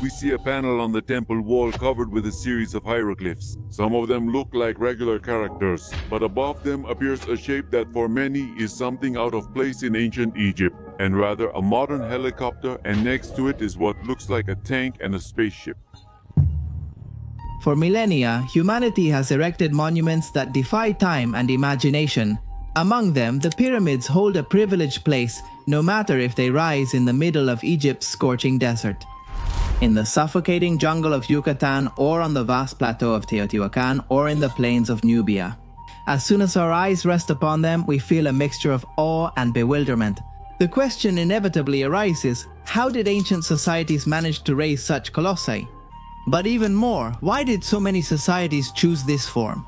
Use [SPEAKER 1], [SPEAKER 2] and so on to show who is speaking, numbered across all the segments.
[SPEAKER 1] We see a panel on the temple wall covered with a series of hieroglyphs. Some of them look like regular characters, but above them appears a shape that for many is something out of place in ancient Egypt, and rather a modern helicopter, and next to it is what looks like a tank and a spaceship.
[SPEAKER 2] For millennia, humanity has erected monuments that defy time and imagination. Among them, the pyramids hold a privileged place, no matter if they rise in the middle of Egypt's scorching desert, in the suffocating jungle of Yucatan, or on the vast plateau of Teotihuacan, or in the plains of Nubia. As soon as our eyes rest upon them, we feel a mixture of awe and bewilderment. The question inevitably arises, how did ancient societies manage to raise such colossi? But even more, why did so many societies choose this form?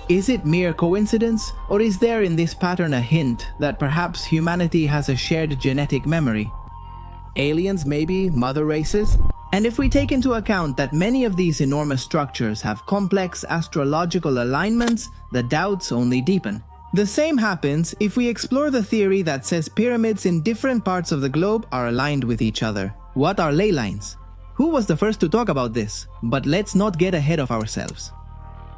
[SPEAKER 2] Is it mere coincidence, or is there in this pattern a hint that perhaps humanity has a shared genetic memory? Aliens maybe, mother races? And if we take into account that many of these enormous structures have complex astrological alignments, the doubts only deepen. The same happens if we explore the theory that says pyramids in different parts of the globe are aligned with each other. What are ley lines? Who was the first to talk about this? But let's not get ahead of ourselves.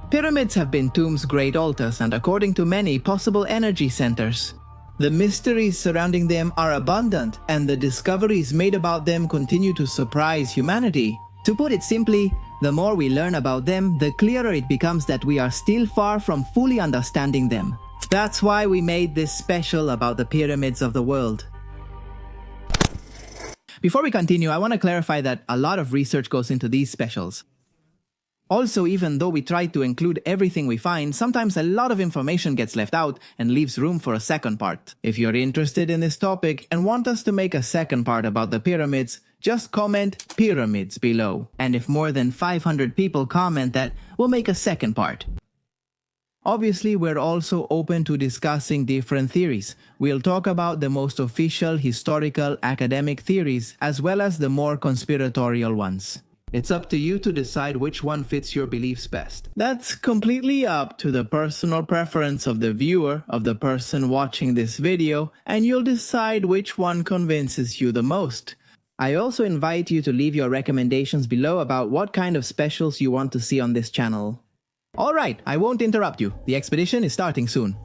[SPEAKER 2] Pyramids have been tombs, great altars, and according to many, possible energy centers. The mysteries surrounding them are abundant, and the discoveries made about them continue to surprise humanity. To put it simply, the more we learn about them, the clearer it becomes that we are still far from fully understanding them. That's why we made this special about the pyramids of the world. Before we continue, I want to clarify that a lot of research goes into these specials. Also, even though we try to include everything we find, sometimes a lot of information gets left out and leaves room for a second part. If you're interested in this topic and want us to make a second part about the pyramids, just comment pyramids below. And if more than 500 people comment that, we'll make a second part. Obviously, we're also open to discussing different theories. We'll talk about the most official, historical, academic theories, as well as the more conspiratorial ones. It's up to you to decide which one fits your beliefs best. That's completely up to the personal preference of the viewer, of the person watching this video, and you'll decide which one convinces you the most. I also invite you to leave your recommendations below about what kind of specials you want to see on this channel. Alright, I won't interrupt you. The expedition is starting soon.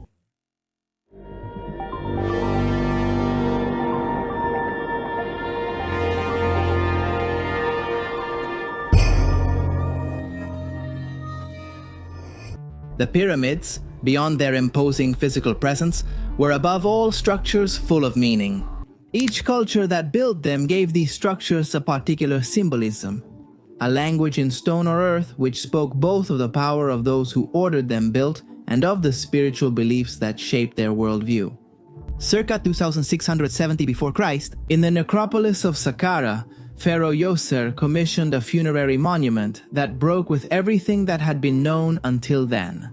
[SPEAKER 2] The pyramids, beyond their imposing physical presence, were above all structures full of meaning. Each culture that built them gave these structures a particular symbolism. A language in stone or earth which spoke both of the power of those who ordered them built and of the spiritual beliefs that shaped their worldview. Circa 2670 before Christ, in the necropolis of Saqqara, Pharaoh Djoser commissioned a funerary monument that broke with everything that had been known until then.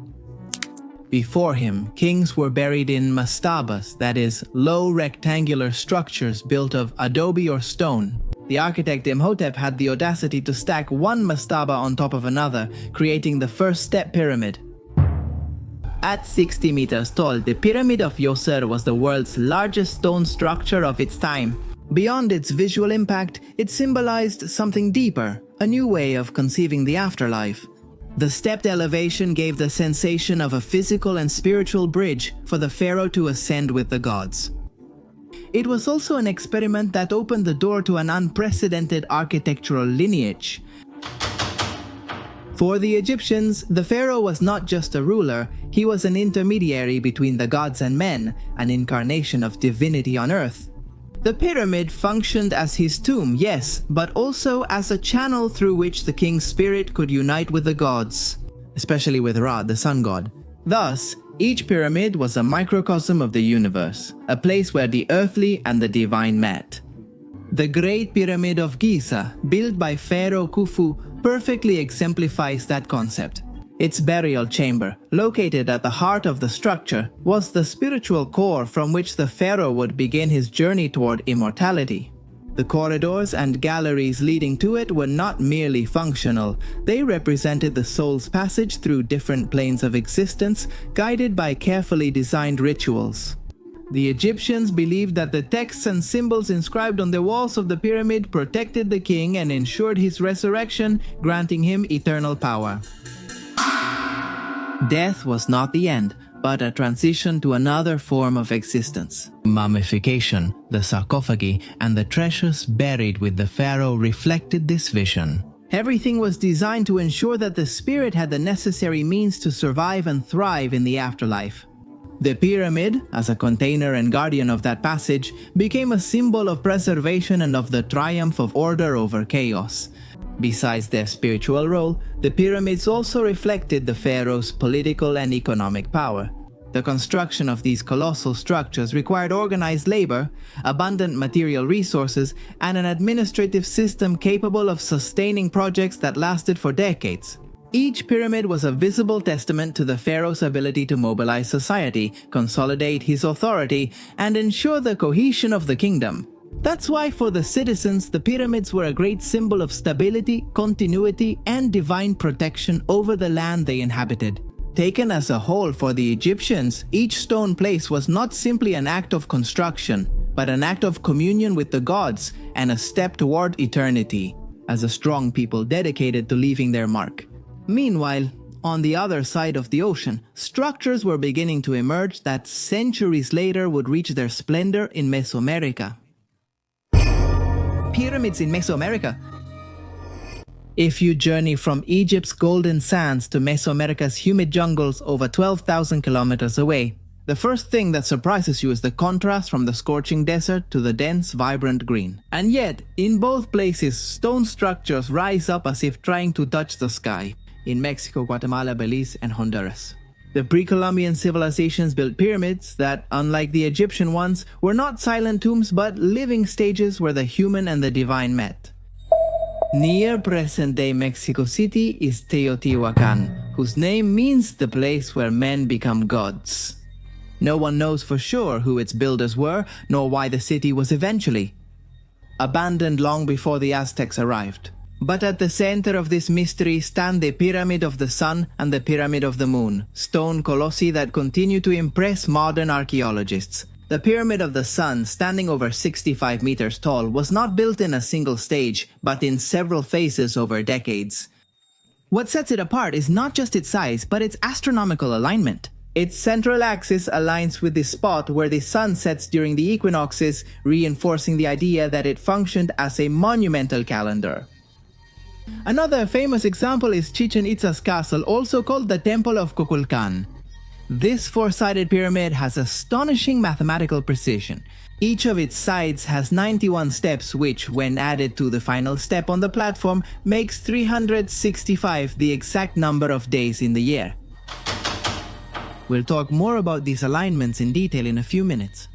[SPEAKER 2] Before him, kings were buried in mastabas, that is, low rectangular structures built of adobe or stone. The architect Imhotep had the audacity to stack one mastaba on top of another, creating the first step pyramid. At 60 meters tall, the Pyramid of Djoser was the world's largest stone structure of its time. Beyond its visual impact, it symbolized something deeper, a new way of conceiving the afterlife. The stepped elevation gave the sensation of a physical and spiritual bridge for the pharaoh to ascend with the gods. It was also an experiment that opened the door to an unprecedented architectural lineage. For the Egyptians, the pharaoh was not just a ruler, he was an intermediary between the gods and men, an incarnation of divinity on earth. The pyramid functioned as his tomb, yes, but also as a channel through which the king's spirit could unite with the gods, especially with Ra, the sun god. Thus, each pyramid was a microcosm of the universe, a place where the earthly and the divine met. The Great Pyramid of Giza, built by Pharaoh Khufu, perfectly exemplifies that concept. Its burial chamber, located at the heart of the structure, was the spiritual core from which the pharaoh would begin his journey toward immortality. The corridors and galleries leading to it were not merely functional, they represented the soul's passage through different planes of existence, guided by carefully designed rituals. The Egyptians believed that the texts and symbols inscribed on the walls of the pyramid protected the king and ensured his resurrection, granting him eternal power. Death was not the end, but a transition to another form of existence. Mummification, the sarcophagi, and the treasures buried with the pharaoh reflected this vision. Everything was designed to ensure that the spirit had the necessary means to survive and thrive in the afterlife. The pyramid, as a container and guardian of that passage, became a symbol of preservation and of the triumph of order over chaos. Besides their spiritual role, the pyramids also reflected the pharaoh's political and economic power. The construction of these colossal structures required organized labor, abundant material resources, and an administrative system capable of sustaining projects that lasted for decades. Each pyramid was a visible testament to the pharaoh's ability to mobilize society, consolidate his authority, and ensure the cohesion of the kingdom. That's why for the citizens, the pyramids were a great symbol of stability, continuity, and divine protection over the land they inhabited. Taken as a whole for the Egyptians, each stone place was not simply an act of construction, but an act of communion with the gods and a step toward eternity, as a strong people dedicated to leaving their mark. Meanwhile, on the other side of the ocean, structures were beginning to emerge that centuries later would reach their splendor in Mesoamerica. Pyramids in Mesoamerica. If you journey from Egypt's golden sands to Mesoamerica's humid jungles over 12,000 kilometers away, the first thing that surprises you is the contrast from the scorching desert to the dense, vibrant green. And yet, in both places, stone structures rise up as if trying to touch the sky. In Mexico, Guatemala, Belize, and Honduras. The pre-Columbian civilizations built pyramids that, unlike the Egyptian ones, were not silent tombs but living stages where the human and the divine met. Near present-day Mexico City is Teotihuacan, whose name means the place where men become gods. No one knows for sure who its builders were, nor why the city was eventually abandoned long before the Aztecs arrived. But at the center of this mystery stand the Pyramid of the Sun and the Pyramid of the Moon, stone colossi that continue to impress modern archaeologists. The Pyramid of the Sun, standing over 65 meters tall, was not built in a single stage, but in several phases over decades. What sets it apart is not just its size, but its astronomical alignment. Its central axis aligns with the spot where the sun sets during the equinoxes, reinforcing the idea that it functioned as a monumental calendar. Another famous example is Chichen Itza's castle, also called the Temple of Kukulkan. This four-sided pyramid has astonishing mathematical precision. Each of its sides has 91 steps which, when added to the final step on the platform, makes 365 the exact number of days in the year. We'll talk more about these alignments in detail in a few minutes.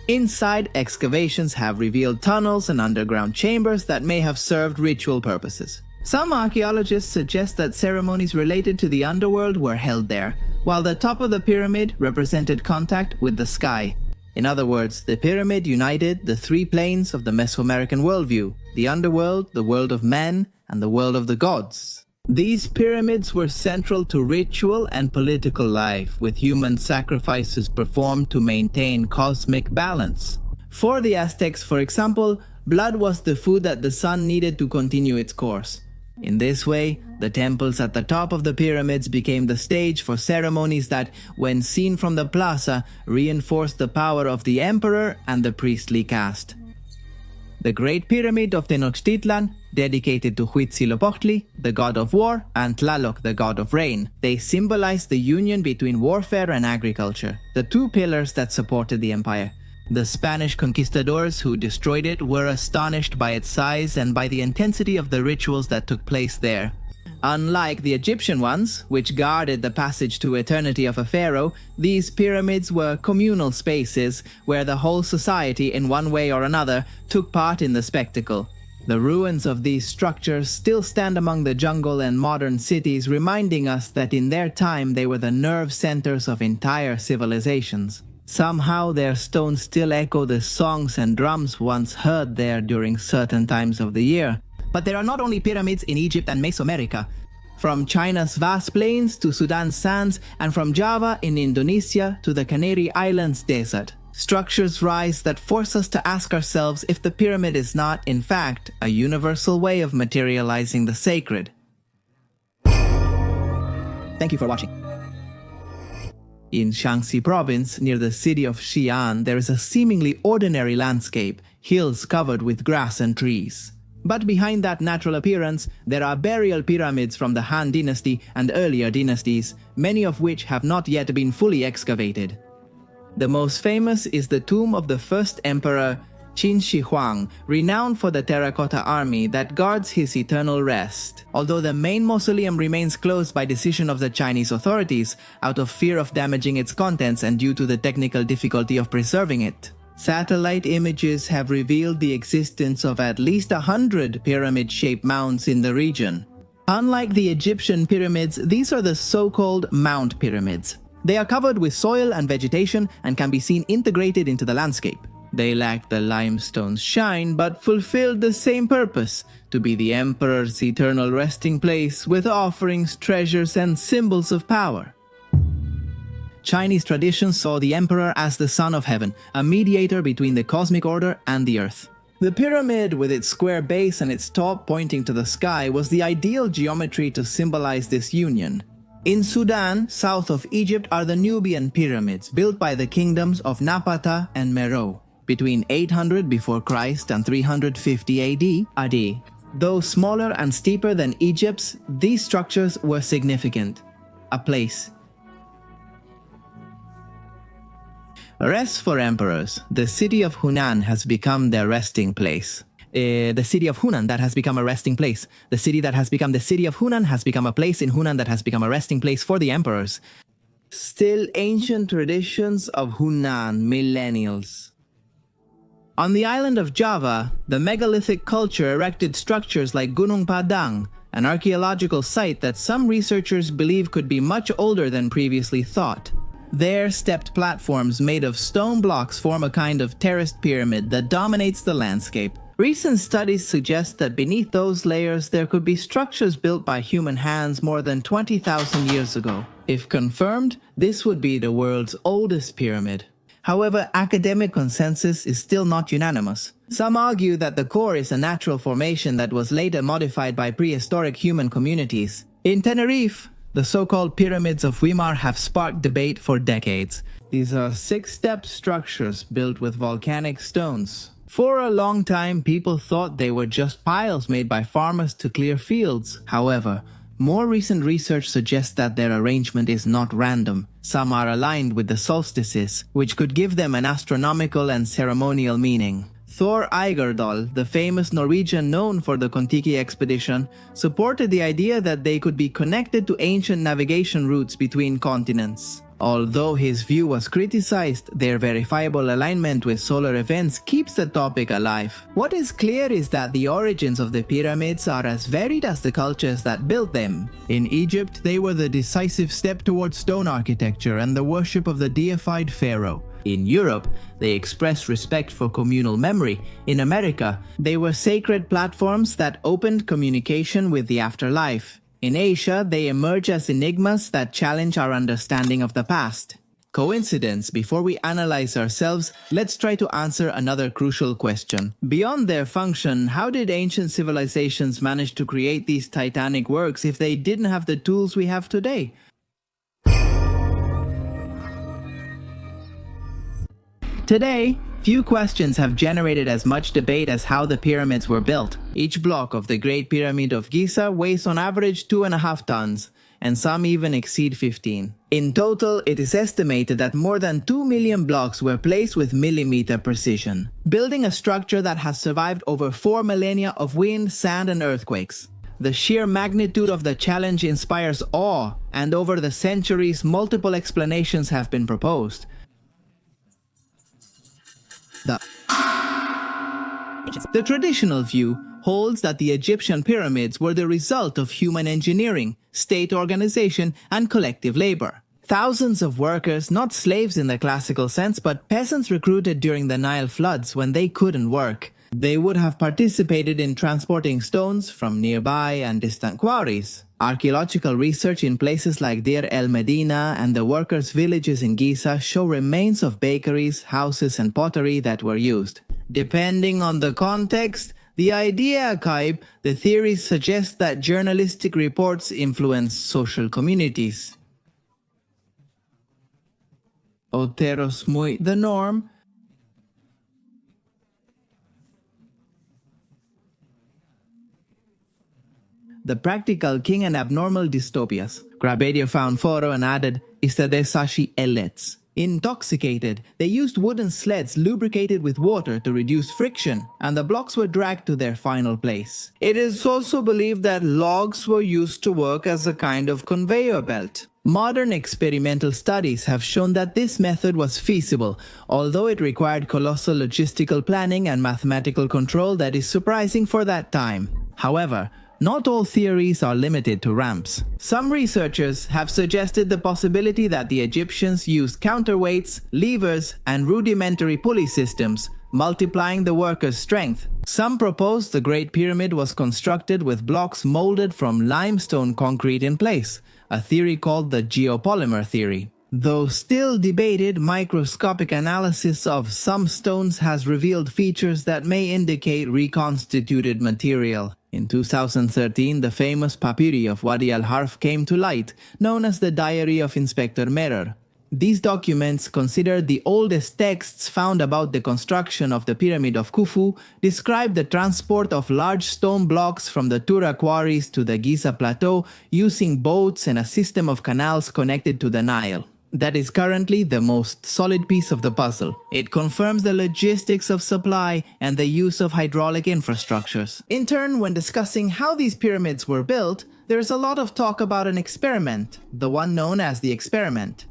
[SPEAKER 2] Inside, excavations have revealed tunnels and underground chambers that may have served ritual purposes. Some archaeologists suggest that ceremonies related to the underworld were held there, while the top of the pyramid represented contact with the sky. In other words, the pyramid united the three planes of the Mesoamerican worldview: the underworld, the world of men, and the world of the gods. These pyramids were central to ritual and political life, with human sacrifices performed to maintain cosmic balance. For the Aztecs, for example, blood was the food that the sun needed to continue its course. In this way, the temples at the top of the pyramids became the stage for ceremonies that, when seen from the plaza, reinforced the power of the emperor and the priestly caste. The Great Pyramid of Tenochtitlan, dedicated to Huitzilopochtli, the god of war, and Tlaloc, the god of rain. They symbolized the union between warfare and agriculture, the two pillars that supported the empire. The Spanish conquistadors who destroyed it were astonished by its size and by the intensity of the rituals that took place there. Unlike the Egyptian ones, which guarded the passage to eternity of a pharaoh, these pyramids were communal spaces where the whole society, in one way or another, took part in the spectacle. The ruins of these structures still stand among the jungle and modern cities, reminding us that in their time they were the nerve centers of entire civilizations. Somehow their stones still echo the songs and drums once heard there during certain times of the year. But there are not only pyramids in Egypt and Mesoamerica. from China's vast plains to Sudan's sands, and from Java in Indonesia to the Canary Islands desert. Structures rise that force us to ask ourselves if the pyramid is not, in fact, a universal way of materializing the sacred. Thank you for watching. In Shaanxi province, near the city of Xi'an, there is a seemingly ordinary landscape, hills covered with grass and trees. But behind that natural appearance, there are burial pyramids from the Han dynasty and earlier dynasties, many of which have not yet been fully excavated. The most famous is the tomb of the first emperor, Qin Shi Huang, renowned for the terracotta army that guards his eternal rest. Although the main mausoleum remains closed by decision of the Chinese authorities, out of fear of damaging its contents and due to the technical difficulty of preserving it. Satellite images have revealed the existence of at least 100 pyramid-shaped mounds in the region. Unlike the Egyptian pyramids, these are the so-called Mount Pyramids. They are covered with soil and vegetation and can be seen integrated into the landscape. They lack the limestone's shine but fulfilled the same purpose, to be the emperor's eternal resting place with offerings, treasures, and symbols of power. Chinese tradition saw the emperor as the son of heaven, a mediator between the cosmic order and the earth. The pyramid, with its square base and its top pointing to the sky, was the ideal geometry to symbolize this union. In Sudan, south of Egypt, are the Nubian pyramids, built by the kingdoms of Napata and Meroe, between 800 before Christ and 350 AD. Though smaller and steeper than Egypt's, these structures were significant. A place. Rest for emperors. The city of Hunan has become their resting place. The city of Hunan that has become a resting place. The city that has become the city of Hunan has become a place in Hunan that has become a resting place for the emperors. Still ancient traditions of Hunan millennials. On the island of Java, the megalithic culture erected structures like Gunung Padang, an archaeological site that some researchers believe could be much older than previously thought. There, stepped platforms made of stone blocks form a kind of terraced pyramid that dominates the landscape. Recent studies suggest that beneath those layers there could be structures built by human hands more than 20,000 years ago. If confirmed, this would be the world's oldest pyramid. However, academic consensus is still not unanimous. Some argue that the core is a natural formation that was later modified by prehistoric human communities. In Tenerife, the so-called pyramids of Weimar have sparked debate for decades. These are six-step structures built with volcanic stones. For a long time, people thought they were just piles made by farmers to clear fields. However, more recent research suggests that their arrangement is not random. Some are aligned with the solstices, which could give them an astronomical and ceremonial meaning. Thor Eygardal, the famous Norwegian known for the Kon-Tiki expedition, supported the idea that they could be connected to ancient navigation routes between continents. Although his view was criticized, their verifiable alignment with solar events keeps the topic alive. What is clear is that the origins of the pyramids are as varied as the cultures that built them. In Egypt, they were the decisive step towards stone architecture and the worship of the deified pharaoh. In Europe, they expressed respect for communal memory. In America, they were sacred platforms that opened communication with the afterlife. In Asia, they emerge as enigmas that challenge our understanding of the past. Coincidence? Before we analyze ourselves, let's try to answer another crucial question. Beyond their function, how did ancient civilizations manage to create these titanic works if they didn't have the tools we have today? Today, few questions have generated as much debate as how the pyramids were built. Each block of the Great Pyramid of Giza weighs on average 2.5 tons, and some even exceed 15. In total, it is estimated that more than 2 million blocks were placed with millimeter precision, building a structure that has survived over 4 millennia of wind, sand, and earthquakes. The sheer magnitude of the challenge inspires awe, and over the centuries, multiple explanations have been proposed. The traditional view holds that the Egyptian pyramids were the result of human engineering, state organization, and collective labor. Thousands of workers, not slaves in the classical sense, but peasants recruited during the Nile floods when they couldn't work. They would have participated in transporting stones from nearby and distant quarries. Archaeological research in places like Deir el Medina and the workers' villages in Giza show remains of bakeries, houses, and pottery that were used. Depending on the context, the idea, Kaib, the theories suggest that journalistic reports influence social communities. Oteros muy the norm. The Practical King and Abnormal Dystopias. Grabadio found photo and added, Istadesashi elets. Intoxicated, they used wooden sleds lubricated with water to reduce friction, and the blocks were dragged to their final place. It is also believed that logs were used to work as a kind of conveyor belt. Modern experimental studies have shown that this method was feasible, although it required colossal logistical planning and mathematical control that is surprising for that time. However, not all theories are limited to ramps. Some researchers have suggested the possibility that the Egyptians used counterweights, levers, and rudimentary pulley systems, multiplying the workers' strength. Some propose the Great Pyramid was constructed with blocks molded from limestone concrete in place, a theory called the geopolymer theory. Though still debated, microscopic analysis of some stones has revealed features that may indicate reconstituted material. In 2013, the famous papyri of Wadi al-Harf came to light, known as the Diary of Inspector Merer. These documents, considered the oldest texts found about the construction of the Pyramid of Khufu, describe the transport of large stone blocks from the Tura quarries to the Giza Plateau using boats and a system of canals connected to the Nile. That is currently the most solid piece of the puzzle. It confirms the logistics of supply and the use of hydraulic infrastructures. In turn, when discussing how these pyramids were built, there is a lot of talk about an experiment, the one known as the experiment.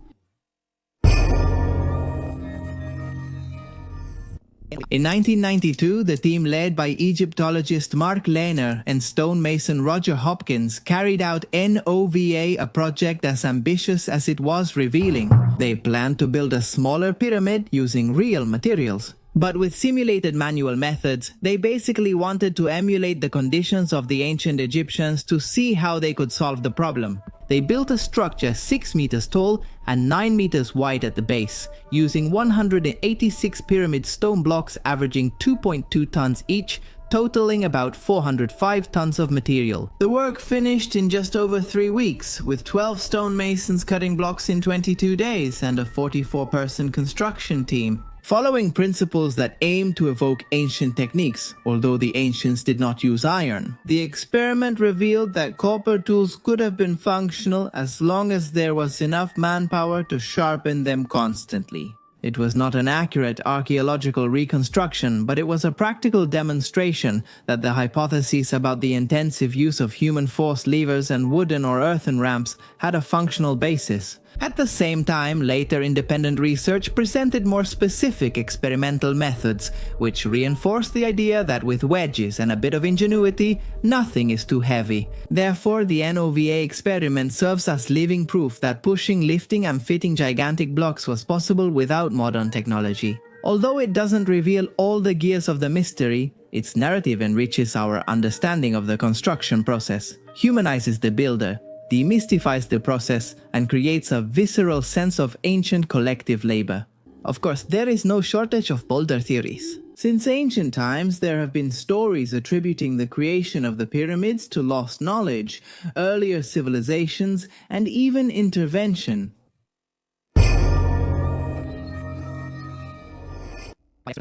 [SPEAKER 2] In 1992, the team led by Egyptologist Mark Lehner and stonemason Roger Hopkins carried out NOVA, a project as ambitious as it was revealing. They planned to build a smaller pyramid using real materials. But with simulated manual methods, they basically wanted to emulate the conditions of the ancient Egyptians to see how they could solve the problem. They built a structure 6 meters tall and 9 meters wide at the base, using 186 pyramid stone blocks averaging 2.2 tons each, totaling about 405 tons of material. The work finished in just over 3 weeks, with 12 stonemasons cutting blocks in 22 days and a 44-person construction team. Following principles that aim to evoke ancient techniques, although the ancients did not use iron. The experiment revealed that copper tools could have been functional as long as there was enough manpower to sharpen them constantly. It was not an accurate archaeological reconstruction, but it was a practical demonstration that the hypotheses about the intensive use of human force levers and wooden or earthen ramps had a functional basis. At the same time, later independent research presented more specific experimental methods, which reinforced the idea that with wedges and a bit of ingenuity, nothing is too heavy. Therefore, the NOVA experiment serves as living proof that pushing, lifting, and fitting gigantic blocks was possible without modern technology. Although it doesn't reveal all the gears of the mystery, its narrative enriches our understanding of the construction process, humanizes the builder, demystifies the process, and creates a visceral sense of ancient collective labor. Of course, there is no shortage of bolder theories. Since ancient times, there have been stories attributing the creation of the pyramids to lost knowledge, earlier civilizations, and even intervention.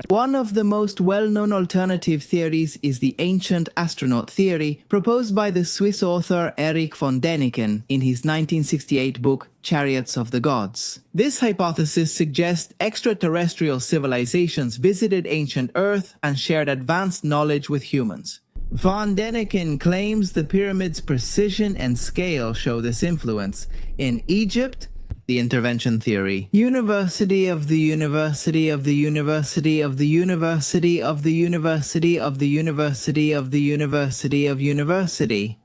[SPEAKER 2] One of the most well-known alternative theories is the ancient astronaut theory, proposed by the Swiss author Erich von Däniken in his 1968 book Chariots of the Gods. This hypothesis suggests extraterrestrial civilizations visited ancient Earth and shared advanced knowledge with humans. Von Däniken claims the pyramids' precision and scale show this influence. In Egypt, the intervention theory. University of the University of the University of the University of the University of the University of the University of University.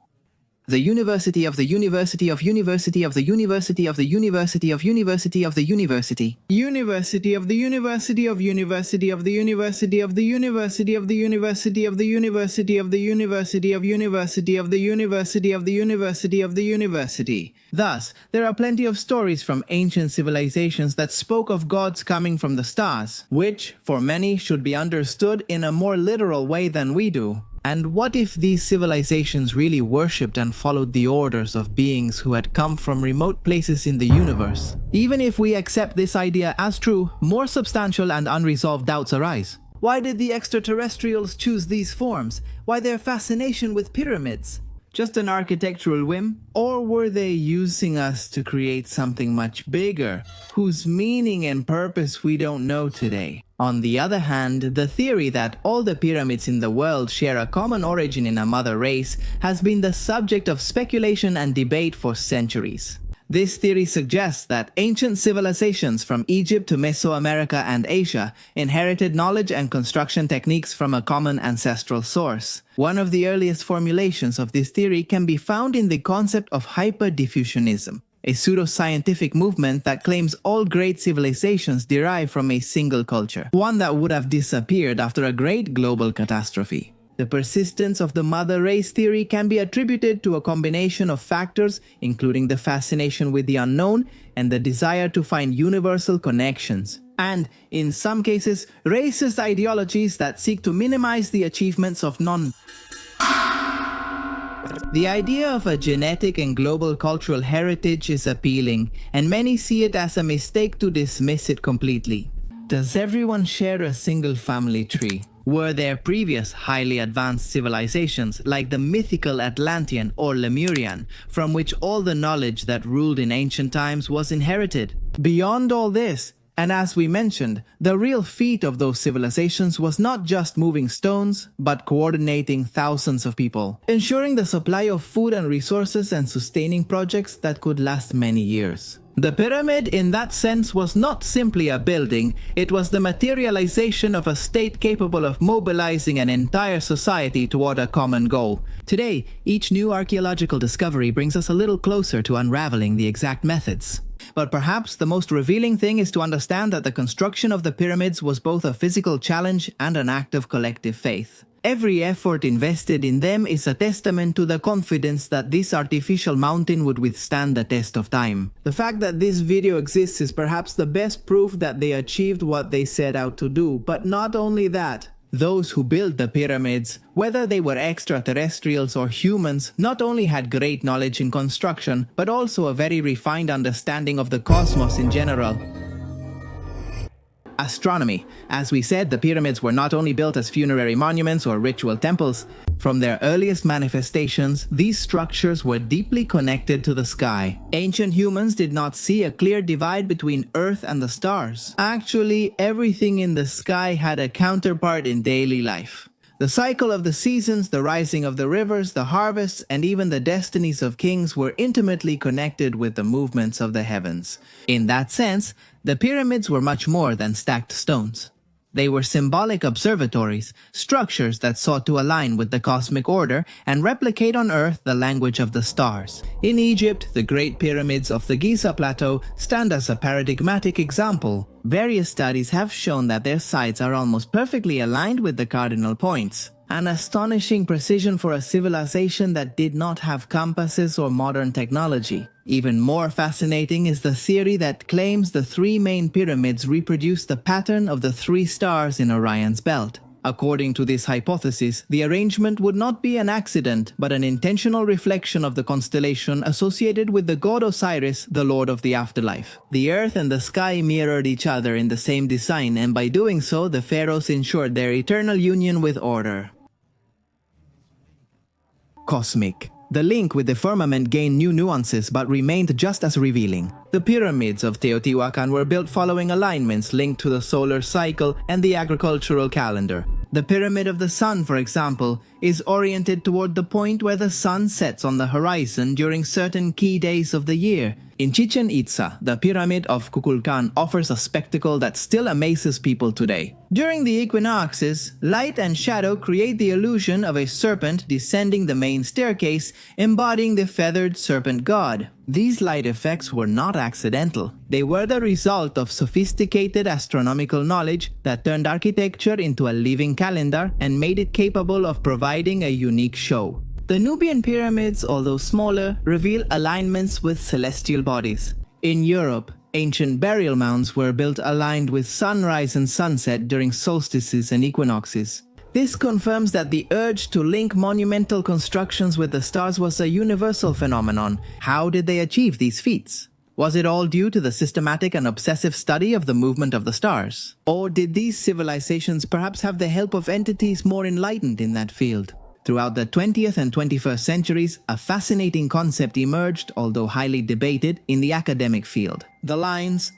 [SPEAKER 2] The University of the University of University of the University of the University of University of the University. University of the University of University of the University of the University of the University of the University of the University of University of the University of the University of the University. Thus, there are plenty of stories from ancient civilizations that spoke of gods coming from the stars, which, for many, should be understood in a more literal way than we do. And what if these civilizations really worshipped and followed the orders of beings who had come from remote places in the universe? Even if we accept this idea as true, more substantial and unresolved doubts arise. Why did the extraterrestrials choose these forms? Why their fascination with pyramids? Just an architectural whim? Or were they using us to create something much bigger, whose meaning and purpose we don't know today? On the other hand, the theory that all the pyramids in the world share a common origin in a mother race has been the subject of speculation and debate for centuries. This theory suggests that ancient civilizations from Egypt to Mesoamerica and Asia inherited knowledge and construction techniques from a common ancestral source. One of the earliest formulations of this theory can be found in the concept of hyperdiffusionism, a pseudo-scientific movement that claims all great civilizations derive from a single culture, one that would have disappeared after a great global catastrophe. The persistence of the mother race theory can be attributed to a combination of factors, including the fascination with the unknown and the desire to find universal connections, and, in some cases, racist ideologies that seek to minimize the achievements of The idea of a genetic and global cultural heritage is appealing, and many see it as a mistake to dismiss it completely. Does everyone share a single family tree? Were there previous highly advanced civilizations like the mythical Atlantean or Lemurian, from which all the knowledge that ruled in ancient times was inherited? Beyond all this, and as we mentioned, the real feat of those civilizations was not just moving stones, but coordinating thousands of people, ensuring the supply of food and resources and sustaining projects that could last many years. The pyramid, in that sense, was not simply a building, it was the materialization of a state capable of mobilizing an entire society toward a common goal. Today, each new archaeological discovery brings us a little closer to unraveling the exact methods. But perhaps the most revealing thing is to understand that the construction of the pyramids was both a physical challenge and an act of collective faith. Every effort invested in them is a testament to the confidence that this artificial mountain would withstand the test of time. The fact that this video exists is perhaps the best proof that they achieved what they set out to do, but not only that. Those who built the pyramids, whether they were extraterrestrials or humans, not only had great knowledge in construction, but also a very refined understanding of the cosmos in general. Astronomy. As we said, the pyramids were not only built as funerary monuments or ritual temples. From their earliest manifestations, these structures were deeply connected to the sky. Ancient humans did not see a clear divide between Earth and the stars. Actually, everything in the sky had a counterpart in daily life. The cycle of the seasons, the rising of the rivers, the harvests, and even the destinies of kings were intimately connected with the movements of the heavens. In that sense, the pyramids were much more than stacked stones. They were symbolic observatories, structures that sought to align with the cosmic order and replicate on Earth the language of the stars. In Egypt, the Great Pyramids of the Giza Plateau stand as a paradigmatic example. Various studies have shown that their sides are almost perfectly aligned with the cardinal points. An astonishing precision for a civilization that did not have compasses or modern technology. Even more fascinating is the theory that claims the three main pyramids reproduce the pattern of the three stars in Orion's belt. According to this hypothesis, the arrangement would not be an accident, but an intentional reflection of the constellation associated with the god Osiris, the lord of the afterlife. The earth and the sky mirrored each other in the same design, and by doing so, the pharaohs ensured their eternal union with order. Cosmic. The link with the firmament gained new nuances but remained just as revealing. The pyramids of Teotihuacan were built following alignments linked to the solar cycle and the agricultural calendar. The Pyramid of the Sun, for example, is oriented toward the point where the sun sets on the horizon during certain key days of the year. In Chichen Itza, the Pyramid of Kukulkan offers a spectacle that still amazes people today. During the equinoxes, light and shadow create the illusion of a serpent descending the main staircase, embodying the feathered serpent god. These light effects were not accidental. They were the result of sophisticated astronomical knowledge that turned architecture into a living calendar and made it capable of providing a unique show. The Nubian pyramids, although smaller, reveal alignments with celestial bodies. In Europe, ancient burial mounds were built aligned with sunrise and sunset during solstices and equinoxes. This confirms that the urge to link monumental constructions with the stars was a universal phenomenon. How did they achieve these feats? Was it all due to the systematic and obsessive study of the movement of the stars? Or did these civilizations perhaps have the help of entities more enlightened in that field? Throughout the 20th and 21st centuries, a fascinating concept emerged, although highly debated, in the academic field. The lines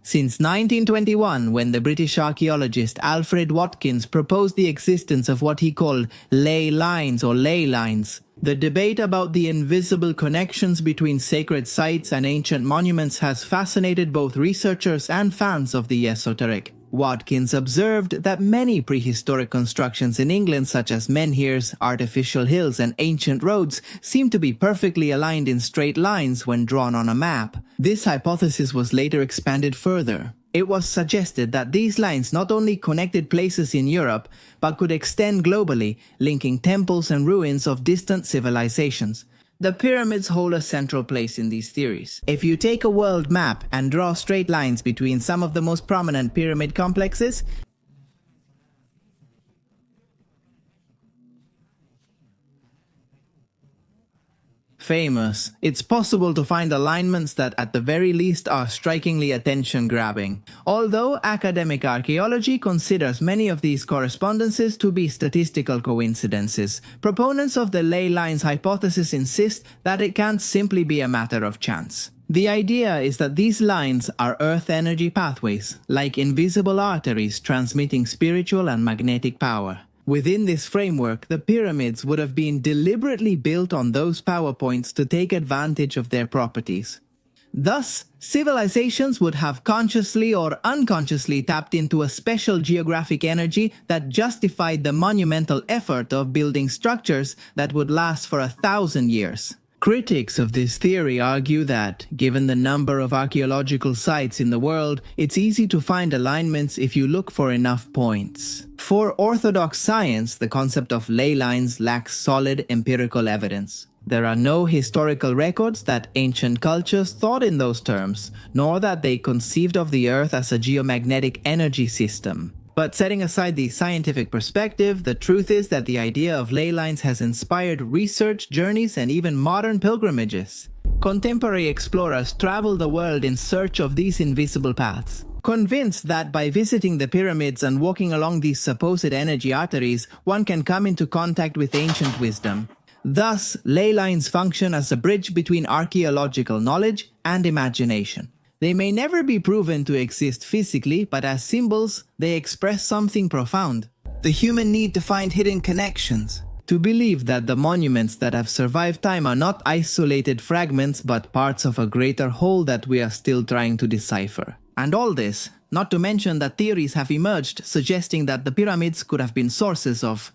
[SPEAKER 2] Since 1921, when the British archaeologist Alfred Watkins proposed the existence of what he called ley lines or ley lines, the debate about the invisible connections between sacred sites and ancient monuments has fascinated both researchers and fans of the esoteric. Watkins observed that many prehistoric constructions in England, such as menhirs, artificial hills, and ancient roads, seem to be perfectly aligned in straight lines when drawn on a map. This hypothesis was later expanded further. It was suggested that these lines not only connected places in Europe, but could extend globally, linking temples and ruins of distant civilizations. The pyramids hold a central place in these theories. If you take a world map and draw straight lines between some of the most prominent pyramid complexes, it's possible to find alignments that at the very least are strikingly attention-grabbing. Although academic archaeology considers many of these correspondences to be statistical coincidences, proponents of the ley lines hypothesis insist that it can't simply be a matter of chance. The idea is that these lines are earth energy pathways, like invisible arteries transmitting spiritual and magnetic power. Within this framework, the pyramids would have been deliberately built on those power points to take advantage of their properties. Thus, civilizations would have consciously or unconsciously tapped into a special geographic energy that justified the monumental effort of building structures that would last for 1,000 years. Critics of this theory argue that, given the number of archaeological sites in the world, it's easy to find alignments if you look for enough points. For orthodox science, the concept of ley lines lacks solid empirical evidence. There are no historical records that ancient cultures thought in those terms, nor that they conceived of the Earth as a geomagnetic energy system. But setting aside the scientific perspective, the truth is that the idea of ley lines has inspired research, journeys, and even modern pilgrimages. Contemporary explorers travel the world in search of these invisible paths, convinced that by visiting the pyramids and walking along these supposed energy arteries, one can come into contact with ancient wisdom. Thus, ley lines function as a bridge between archaeological knowledge and imagination. They may never be proven to exist physically, but as symbols, they express something profound. The human need to find hidden connections. To believe that the monuments that have survived time are not isolated fragments, but parts of a greater whole that we are still trying to decipher. And all this, not to mention that theories have emerged suggesting that the pyramids could have been sources of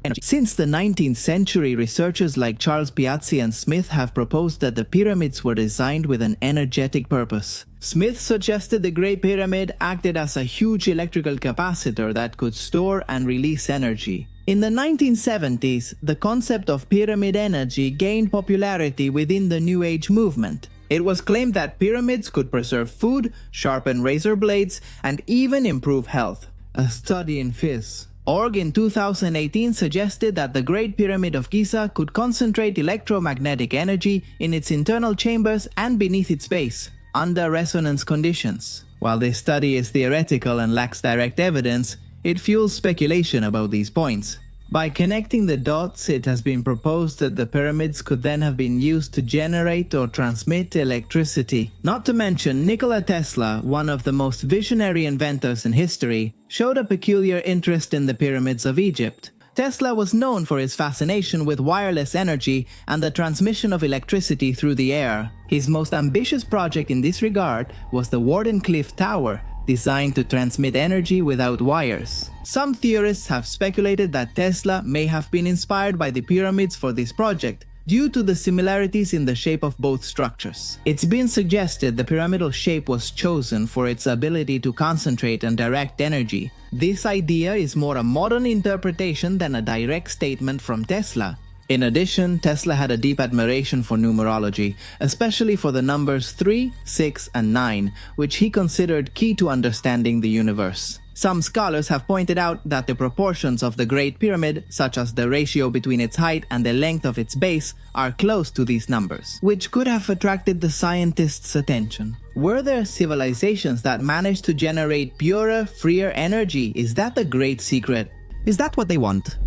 [SPEAKER 2] energy. Since the 19th century, researchers like Charles Piazzi and Smith have proposed that the pyramids were designed with an energetic purpose. Smith suggested the Great Pyramid acted as a huge electrical capacitor that could store and release energy. In the 1970s, the concept of pyramid energy gained popularity within the New Age movement. It was claimed that pyramids could preserve food, sharpen razor blades, and even improve health. A study in Phys. Org in 2018 suggested that the Great Pyramid of Giza could concentrate electromagnetic energy in its internal chambers and beneath its base, under resonance conditions. While this study is theoretical and lacks direct evidence, it fuels speculation about these points. By connecting the dots, it has been proposed that the pyramids could then have been used to generate or transmit electricity. Not to mention, Nikola Tesla, one of the most visionary inventors in history, showed a peculiar interest in the pyramids of Egypt. Tesla was known for his fascination with wireless energy and the transmission of electricity through the air. His most ambitious project in this regard was the Wardenclyffe Tower, designed to transmit energy without wires. Some theorists have speculated that Tesla may have been inspired by the pyramids for this project, due to the similarities in the shape of both structures. It's been suggested the pyramidal shape was chosen for its ability to concentrate and direct energy. This idea is more a modern interpretation than a direct statement from Tesla. In addition, Tesla had a deep admiration for numerology, especially for the numbers 3, 6, and 9, which he considered key to understanding the universe. Some scholars have pointed out that the proportions of the Great Pyramid, such as the ratio between its height and the length of its base, are close to these numbers, which could have attracted the scientists' attention. Were there civilizations that managed to generate purer, freer energy? Is that the great secret? Is that what they want?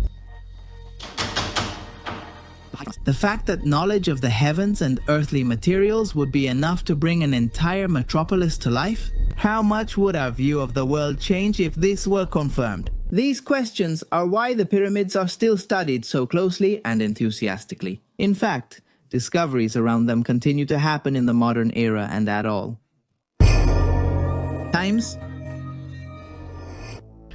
[SPEAKER 2] The fact that knowledge of the heavens and earthly materials would be enough to bring an entire metropolis to life? How much would our view of the world change if this were confirmed? These questions are why the pyramids are still studied so closely and enthusiastically. In fact, discoveries around them continue to happen in the modern era and at all times.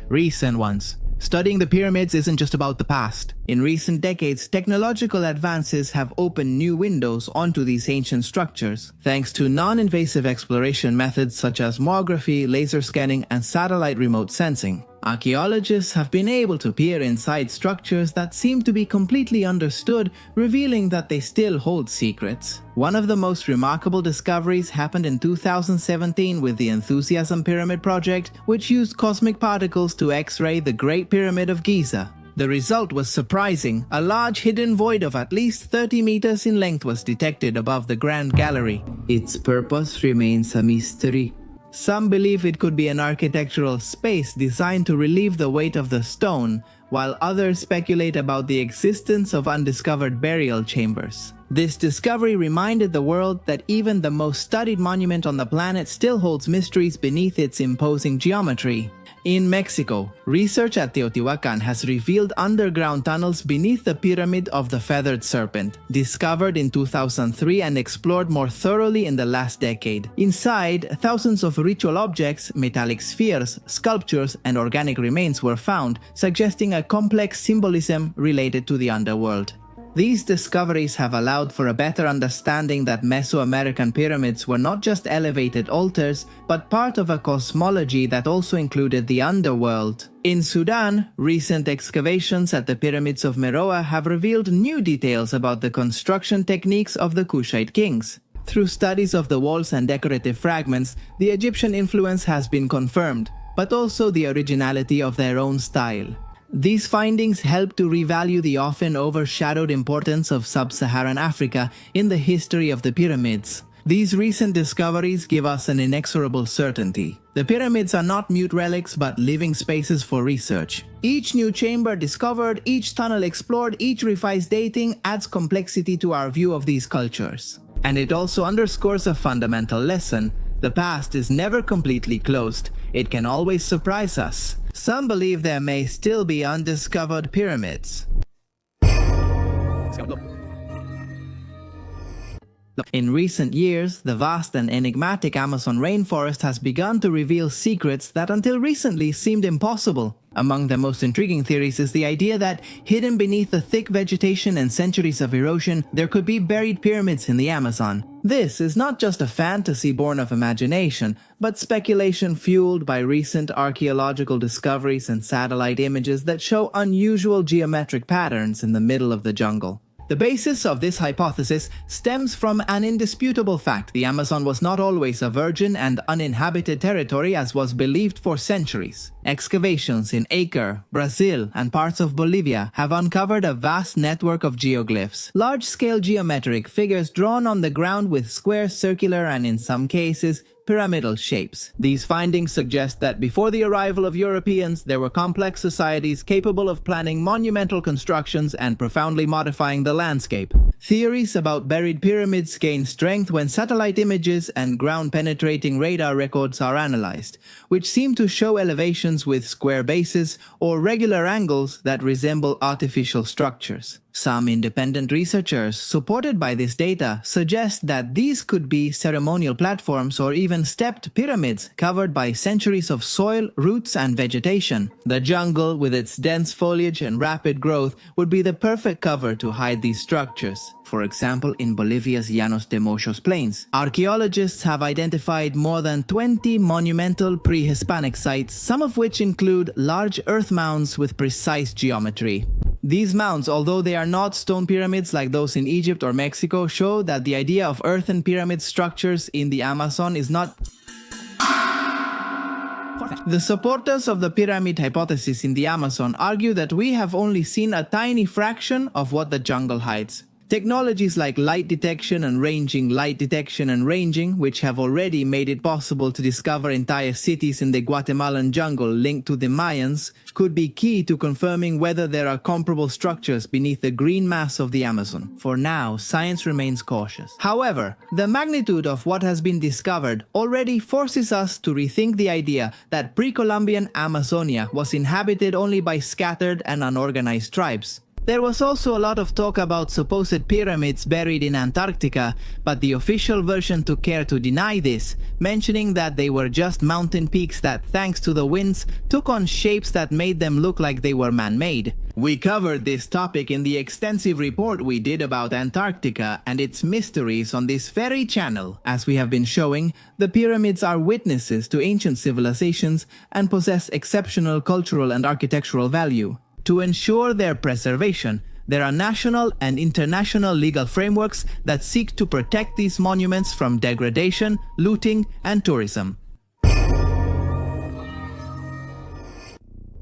[SPEAKER 2] Recent ones. Studying the pyramids isn't just about the past. In recent decades, technological advances have opened new windows onto these ancient structures, thanks to non-invasive exploration methods such as mammography, laser scanning, and satellite remote sensing. Archaeologists have been able to peer inside structures that seem to be completely understood, revealing that they still hold secrets. One of the most remarkable discoveries happened in 2017 with the Enthusiasm Pyramid project, which used cosmic particles to X-ray the Great Pyramid of Giza. The result was surprising. A large hidden void of at least 30 meters in length was detected above the Grand Gallery. Its purpose remains a mystery. Some believe it could be an architectural space designed to relieve the weight of the stone, while others speculate about the existence of undiscovered burial chambers. This discovery reminded the world that even the most studied monument on the planet still holds mysteries beneath its imposing geometry. In Mexico, research at Teotihuacan has revealed underground tunnels beneath the Pyramid of the Feathered Serpent, discovered in 2003 and explored more thoroughly in the last decade. Inside, thousands of ritual objects, metallic spheres, sculptures, and organic remains were found, suggesting a complex symbolism related to the underworld. These discoveries have allowed for a better understanding that Mesoamerican pyramids were not just elevated altars, but part of a cosmology that also included the underworld. In Sudan, recent excavations at the pyramids of Meroe have revealed new details about the construction techniques of the Kushite kings. Through studies of the walls and decorative fragments, the Egyptian influence has been confirmed, but also the originality of their own style. These findings help to revalue the often overshadowed importance of sub-Saharan Africa in the history of the pyramids. These recent discoveries give us an inexorable certainty. The pyramids are not mute relics but living spaces for research. Each new chamber discovered, each tunnel explored, each revised dating adds complexity to our view of these cultures. And it also underscores a fundamental lesson. The past is never completely closed. It can always surprise us. Some believe there may still be undiscovered pyramids. In recent years, the vast and enigmatic Amazon rainforest has begun to reveal secrets that until recently seemed impossible. Among the most intriguing theories is the idea that, hidden beneath the thick vegetation and centuries of erosion, there could be buried pyramids in the Amazon. This is not just a fantasy born of imagination, but speculation fueled by recent archaeological discoveries and satellite images that show unusual geometric patterns in the middle of the jungle. The basis of this hypothesis stems from an indisputable fact: the Amazon was not always a virgin and uninhabited territory as was believed for centuries. Excavations in Acre, Brazil, and parts of Bolivia have uncovered a vast network of geoglyphs, large-scale geometric figures drawn on the ground with square, circular, and in some cases, pyramidal shapes. These findings suggest that before the arrival of Europeans, there were complex societies capable of planning monumental constructions and profoundly modifying the landscape. Theories about buried pyramids gain strength when satellite images and ground-penetrating radar records are analyzed, which seem to show elevations with square bases or regular angles that resemble artificial structures. Some independent researchers, supported by this data, suggest that these could be ceremonial platforms or even stepped pyramids covered by centuries of soil, roots, and vegetation. The jungle, with its dense foliage and rapid growth, would be the perfect cover to hide these structures. For example, in Bolivia's Llanos de Mochos plains, archaeologists have identified more than 20 monumental pre-Hispanic sites, some of which include large earth mounds with precise geometry. These mounds, although they are not stone pyramids like those in Egypt or Mexico, show that the idea of earthen pyramid structures in the Amazon is not. The supporters of the pyramid hypothesis in the Amazon argue that we have only seen a tiny fraction of what the jungle hides. Technologies like light detection and ranging, which have already made it possible to discover entire cities in the Guatemalan jungle linked to the Mayans, could be key to confirming whether there are comparable structures beneath the green mass of the Amazon. For now, science remains cautious. However, the magnitude of what has been discovered already forces us to rethink the idea that pre-Columbian Amazonia was inhabited only by scattered and unorganized tribes. There was also a lot of talk about supposed pyramids buried in Antarctica, but the official version took care to deny this, mentioning that they were just mountain peaks that, thanks to the winds, took on shapes that made them look like they were man-made. We covered this topic in the extensive report we did about Antarctica and its mysteries on this very channel. As we have been showing, the pyramids are witnesses to ancient civilizations and possess exceptional cultural and architectural value. To ensure their preservation, there are national and international legal frameworks that seek to protect these monuments from degradation, looting, and tourism.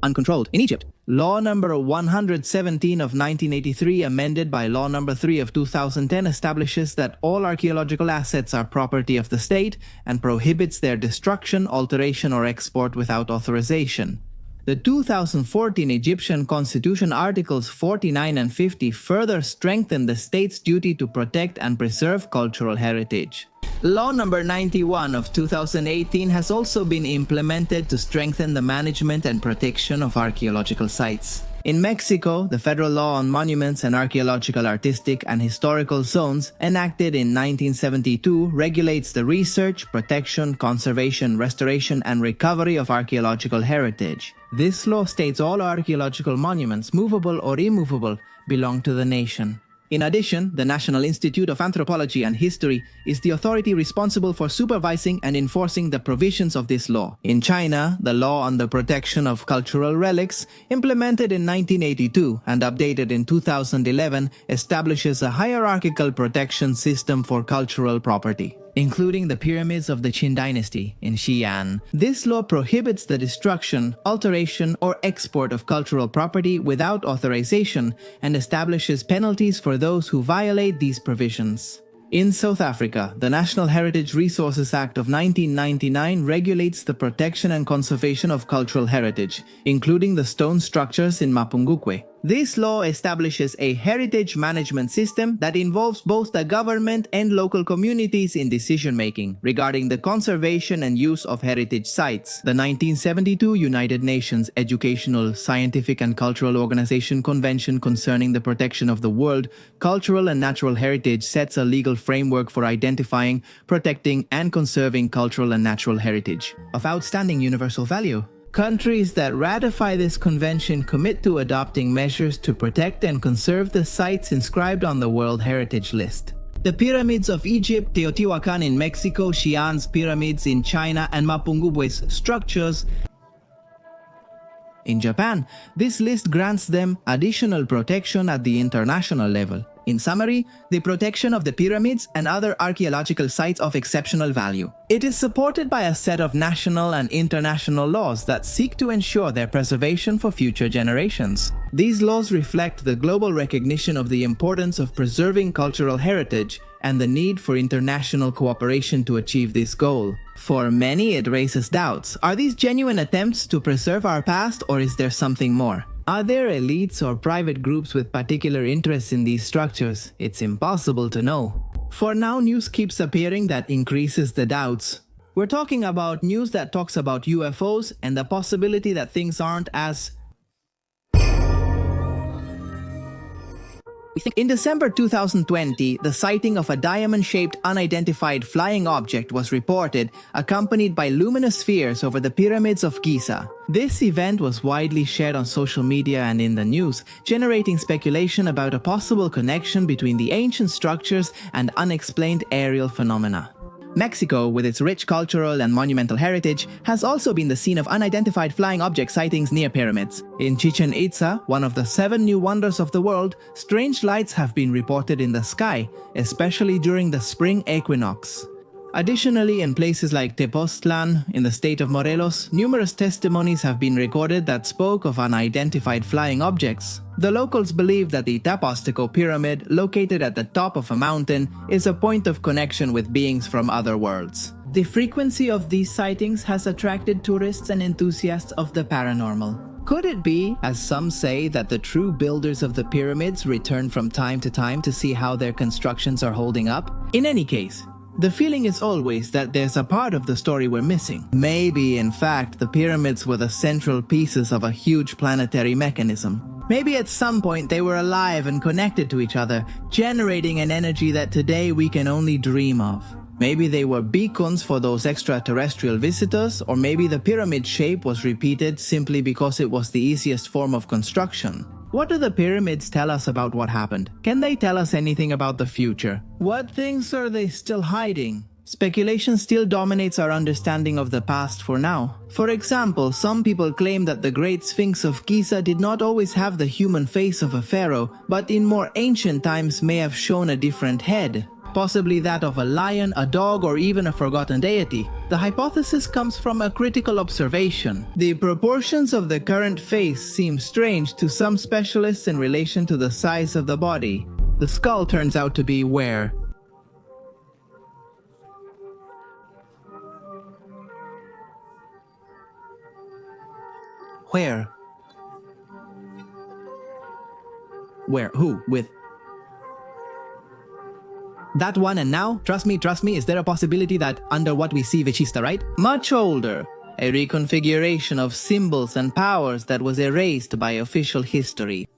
[SPEAKER 2] Uncontrolled in Egypt. Law number 117 of 1983, amended by Law number 3 of 2010, establishes that all archaeological assets are property of the state and prohibits their destruction, alteration, or export without authorization. The 2014 Egyptian Constitution Articles 49 and 50 further strengthen the state's duty to protect and preserve cultural heritage. Law number 91 of 2018 has also been implemented to strengthen the management and protection of archaeological sites. In Mexico, the Federal Law on Monuments and Archaeological, Artistic, and Historical Zones, enacted in 1972, regulates the research, protection, conservation, restoration, and recovery of archaeological heritage. This law states all archaeological monuments, movable or immovable, belong to the nation. In addition, the National Institute of Anthropology and History is the authority responsible for supervising and enforcing the provisions of this law. In China, the law on the protection of cultural relics, implemented in 1982 and updated in 2011, establishes a hierarchical protection system for cultural property, including the pyramids of the Qin dynasty in Xi'an. This law prohibits the destruction, alteration, or export of cultural property without authorization and establishes penalties for those who violate these provisions. In South Africa, the National Heritage Resources Act of 1999 regulates the protection and conservation of cultural heritage, including the stone structures in Mapungubwe. This law establishes a heritage management system that involves both the government and local communities in decision-making regarding the conservation and use of heritage sites. The 1972 United Nations Educational, Scientific and Cultural Organization Convention concerning the protection of the world, cultural and natural heritage sets a legal framework for identifying, protecting, and conserving cultural and natural heritage of outstanding universal value. Countries that ratify this convention commit to adopting measures to protect and conserve the sites inscribed on the World Heritage List. The pyramids of Egypt, Teotihuacan in Mexico, Xi'an's pyramids in China, and Mapungubwe's structures in Japan. This list grants them additional protection at the international level. In summary, the protection of the pyramids and other archaeological sites of exceptional value. It is supported by a set of national and international laws that seek to ensure their preservation for future generations. These laws reflect the global recognition of the importance of preserving cultural heritage and the need for international cooperation to achieve this goal. For many, it raises doubts. Are these genuine attempts to preserve our past, or is there something more? Are there elites or private groups with particular interests in these structures? It's impossible to know. For now, news keeps appearing that increases the doubts. We're talking about news that talks about UFOs and the possibility that things aren't as we think. In December 2020, the sighting of a diamond-shaped unidentified flying object was reported, accompanied by luminous spheres over the pyramids of Giza. This event was widely shared on social media and in the news, generating speculation about a possible connection between the ancient structures and unexplained aerial phenomena. Mexico, with its rich cultural and monumental heritage, has also been the scene of unidentified flying object sightings near pyramids. In Chichen Itza, one of the 7 new wonders of the world, strange lights have been reported in the sky, especially during the spring equinox. Additionally, in places like Tepoztlan, in the state of Morelos, numerous testimonies have been recorded that spoke of unidentified flying objects. The locals believe that the Tapasteco pyramid, located at the top of a mountain, is a point of connection with beings from other worlds. The frequency of these sightings has attracted tourists and enthusiasts of the paranormal. Could it be, as some say, that the true builders of the pyramids return from time to time to see how their constructions are holding up? In any case, the feeling is always that there's a part of the story we're missing. Maybe, in fact, the pyramids were the central pieces of a huge planetary mechanism. Maybe at some point they were alive and connected to each other, generating an energy that today we can only dream of. Maybe they were beacons for those extraterrestrial visitors, or maybe the pyramid shape was repeated simply because it was the easiest form of construction. What do the pyramids tell us about what happened? Can they tell us anything about the future? What things are they still hiding? Speculation still dominates our understanding of the past for now. For example, some people claim that the Great Sphinx of Giza did not always have the human face of a pharaoh, but in more ancient times may have shown a different head. Possibly that of a lion, a dog, or even a forgotten deity. The hypothesis comes from a critical observation. The proportions of the current face seem strange to some specialists in relation to the size of the body. The skull turns out to be where? Where? Who? With? That one, and now, trust me, is there a possibility that under what we see Vechista, right? Much older. A reconfiguration of symbols and powers that was erased by official history.